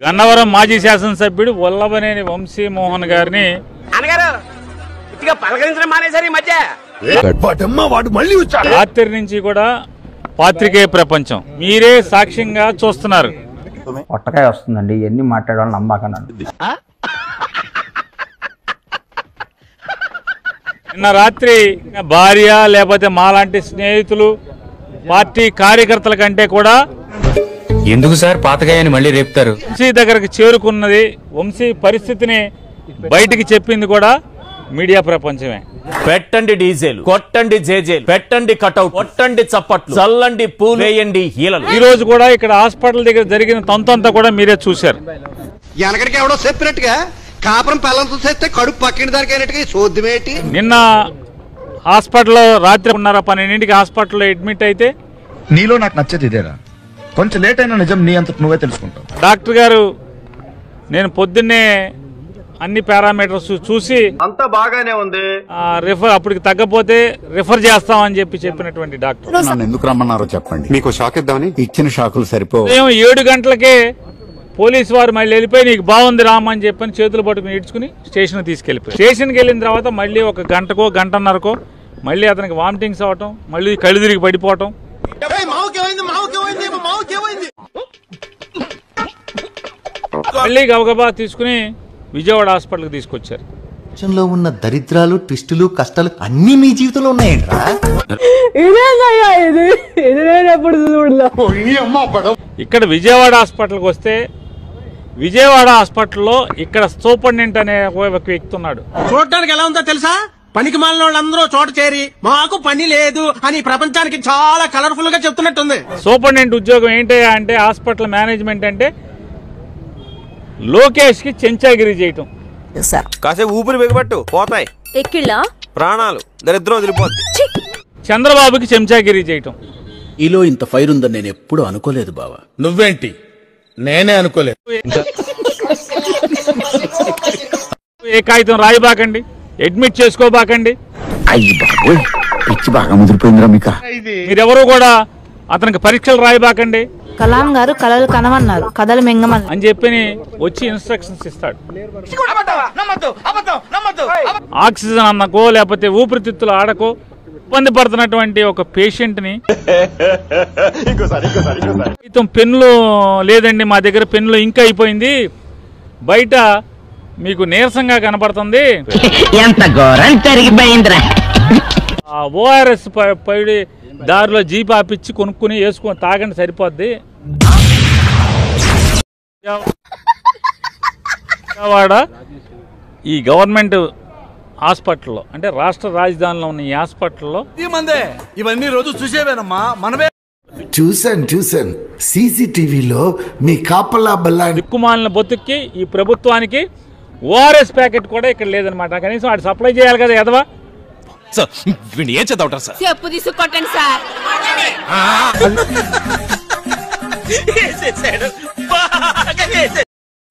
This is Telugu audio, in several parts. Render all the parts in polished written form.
గన్నవరం మాజీ శాసనసభ్యుడు వల్లభనేని వంశీమోహన్ గారిని రాత్రి నుంచి కూడా పాత్రికేయ ప్రపంచం మీరే సాక్ష్యంగా చూస్తున్నారు. ఒట్టకాయ వస్తుందండి, ఎన్ని మాట్లాడాలని నమ్మకనండి. నిన్న రాత్రి భార్య లేకపోతే మాలాంటి స్నేహితులు పార్టీ కార్యకర్తల కంటే కూడా ఎందుకు సార్ పాతకాయని మళ్ళీ రేపుతారు? వంశీ దగ్గరకు చేరుకున్నది, వంశీ పరిస్థితిని బయటికి చెప్పింది కూడా మీడియా ప్రపంచమే. పెట్టండి డీజేలు, కొట్టండి జేజేలు, పెట్టండి కటౌట్, కొట్టండి చప్పట్లు, చల్లండి పూలు, వేయండి హీలలు. ఈ రోజు కూడా ఇక్కడ హాస్పిటల్ దగ్గర జరిగిన తంతంతా కూడా మీరే చూశారు. వెనకడికి ఎవడో చెప్పినట్టుగా కాపురం పిల్లలతో చేస్తే కడుపు పక్కిన దానికైనట్టుగా చూద్దామేంటి. నిన్న హాస్పిటల్లో రాత్రి 12:30 హాస్పిటల్లో అడ్మిట్ అయితే నీలో నాకు నచ్చేది ఇదేరా, కొంచెం లేట్ అయినా నిజం నీ అంత నువ్వే తెలుసుకుంటావు. డాక్టర్ గారు నేను పొద్దున్నే అన్ని పారామీటర్స్ చూసి అంతా బాగానే ఉంది, రిఫర్ అప్పటికి తగ్గపోతే రిఫర్ చేస్తామని చెప్పినటువంటి డాక్టర్. నన్ను ఎందుకు రమ్మన్నారో చెప్పండి, మీకు షాక్ ఇద్దామని. ఇచ్చిన షాకులు సరిపో. 7 గంటలకే పోలీసు వారు మళ్ళీ వెళ్ళిపోయి నీకు బాగుంది రామని చెప్పని చేతులు పట్టుకుని ఈడ్చుకుని స్టేషన్ తీసుకెళ్ళిపోయి, స్టేషన్కి వెళ్ళిన తర్వాత మళ్ళీ 1 గంటకో గంటన్నరకో మళ్ళీ అతనికి వామిటింగ్స్ అవటం, మళ్ళీ కళ్ళు తిరిగి పడిపోవటం. మళ్ళీ గబగబా తీసుకుని విజయవాడ హాస్పిటల్కి తీసుకొచ్చారు. లో ఉన్న దరిద్రాలు, ట్విస్టులు, కష్టాలు అన్ని మీ జీవితంలో ఉన్నాయంట్రా. ఇక్కడ విజయవాడ హాస్పిటల్కి వస్తే విజయవాడ హాస్పిటల్లో ఇక్కడ సూపరింటెండెంట్ అనే ఒక వ్యక్తి ఉన్నాడు. చూడటానికి ఎలా ఉందో తెలుసా? పనికి మాలిన వాళ్ళందరూ చోట చేరి మాకు పని లేదు అని ప్రపంచానికి చాలా కలర్ఫుల్ గా చెప్తున్నట్టుంది. సూపరింటెండెంట్ ఉద్యోగం ఏంటయ్యా అంటే హాస్పిటల్ మేనేజ్మెంట్ అంటే లోకేష్ కి చెంచాగిరి చేయటం. కాసేపు ఊపిరి బిగబట్టు, పోతాయి ఎక్కిళ్ళ ప్రాణాలు, దరిద్రం వదిలిపోద్ది. చంద్రబాబుకి చెంచాగిరి చేయటం. ఈలో ఇంత ఫైర్ ఉందని నేను ఎప్పుడు అనుకోలేదు బావా. నువ్వేంటి, నేనే అనుకోలేదు. ఏ కాగితం రాయిబాకండి, అడ్మిట్ చేసుకోబాకండి. పిచ్చి బాగా ముదిరిపోయిందిరా మీకు. మీరెవరూ కూడా అతనికి పరీక్షలు రాయిబాకండి. కలాం గారు కలలు కనమన్నారు, కథలు మింగమన్నారు అని చెప్పి వచ్చి ఇన్స్ట్రక్షన్స్ ఇస్తాడు. ఆక్సిజన్ అన్నకో లేకపోతే ఊపిరితిత్తులు ఆడకో ఇబ్బంది పడుతున్నటువంటి ఒక పేషెంట్ ని పెన్నులు లేదండి మా దగ్గర, పెన్నులు ఇంకా అయిపోయింది, బయట మీకు నీరసంగా కనపడుతుంది, ఓఆర్ఎస్ పడి దారిలో జీప్ ఆపిచ్చి కొనుక్కుని వేసుకొని తాగండి సరిపోద్ది. విజయవాడ ఈ గవర్నమెంట్ హాస్పిటల్లో అంటే రాష్ట్ర రాజధానిలో ఉన్న ఈ హాస్పిటల్లో ఇవన్నీ రోజు చూసేవేనమ్మా మనమే. చూసాను సీసీటీవీలో మీ కాపలా బల్లా దిక్కుమాలిన బతుక్కి ఈ ప్రభుత్వానికి ఓఆర్ఎస్ ప్యాకెట్ కూడా ఇక్కడ లేదనమాట. కనీసం వాడు సప్లై చేయాలి కదా ఎదవా. ఏం చదవటారు సార్? చెప్పు తీసుకొట్టండి సార్.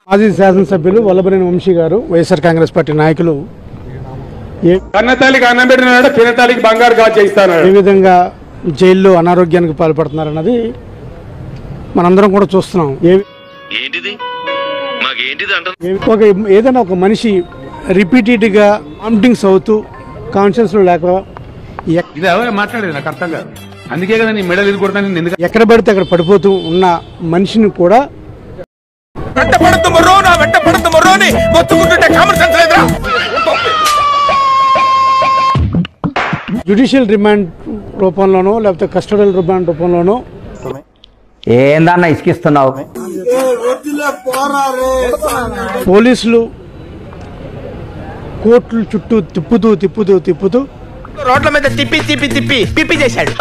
మాజీ శాసనసభ్యులు వల్లభనేని వంశీ గారు, వైఎస్ఆర్ కాంగ్రెస్ పార్టీ నాయకులు కన్నతల్లికి అన్నం పెట్టినాడు, పినతల్లికి బంగారు గాజు చేయిస్తాను ఏ విధంగా జైల్లో అనారోగ్యానికి పాల్పడుతున్నారన్నది మనందరం కూడా చూస్తున్నాం. ఏదైనా ఒక మనిషి రిపీటెడ్గా వామిటింగ్స్ అవుతూ కాన్షియస్ లో లేక మాట్లాడేది నాకు అర్థం కాదు. అందుకే కదా నీ మెడలు కొడతాను. ఎక్కడ పడితే అక్కడ పడిపోతూ ఉన్న మనిషిని కూడా జ్యుడిషియల్ రిమాండ్ రూపంలోనో లేకపోతే కస్టోడియల్ రిమాండ్ రూపంలోనో ఏందన్నా ఇసుకిస్తున్నావు? పోలీసులు కోర్టుల చుట్టూ తిప్పుతూ రోడ్ల మీద తిప్పి చేశాడు.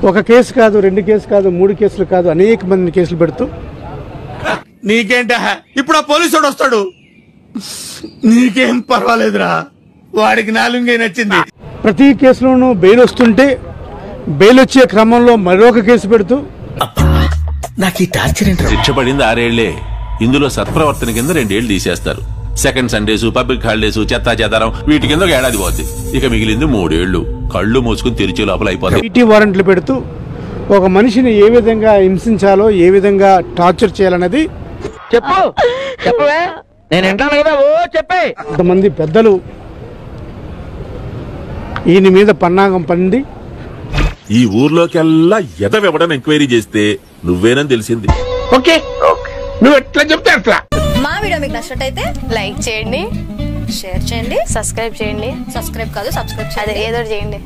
ఒక కేసు కాదు, 2 కేసు కాదు, 3 కేసులు కాదు, అనేక మంది కేసులు పెడుతూ నీకేంట ఇప్పుడు ఆ పోలీసుడు వస్తాడు, నీకేం పర్వాలేదురా, వాడికి నాలుగే నచ్చింది. ప్రతి కేసులోనూ బెయిల్ వస్తుంటే బెయిల్ వచ్చే క్రమంలో మరొక కేసు పెడుతూ నాకు ఈ టార్చర్ ఏంటి? శిక్ష పడింది 6 ఏళ్లే, ఇందులో సత్ప్రవర్తన కింద 2 ఏళ్లు తీసేస్తారు. సెకండ్ సండేస్, పబ్లిక్ హాలిడేస్, చెత్తా చెదారం వీటి కింద 1 ఏడాది పోద్ది. ఇక మిగిలింది 3 ఏళ్లు. కళ్ళు మూసుకుని తెరిచే లోపల అయిపోతాయి. ఈటీ వారెంట్లు పెడుతూ ఒక మనిషిని ఏ విధంగా హింసించాలో, ఏ విధంగా టార్చర్ చేయాలనేది చెప్పు చెప్పవే, నేను వింటాను కదా. ఓ చెప్పే. కొంతమంది పెద్దలు ఈయన మీద పన్నాగం పండి ఈ ఊర్లోకెల్లా ఎదవెవడని ఎంక్వైరీ చేస్తే నువ్వేనని తెలిసింది. ఓకే నువ్వు ఎట్లా చెప్తే అట్లా. మా వీడియో మీకు నచ్చినట్టయితే లైక్ చేయండి, షేర్ చేయండి, సబ్స్క్రైబ్ చేయండి. సబ్స్క్రైబ్ కాదు, సబ్స్క్రైబ్ చేయండి, ఏదో చేయండి.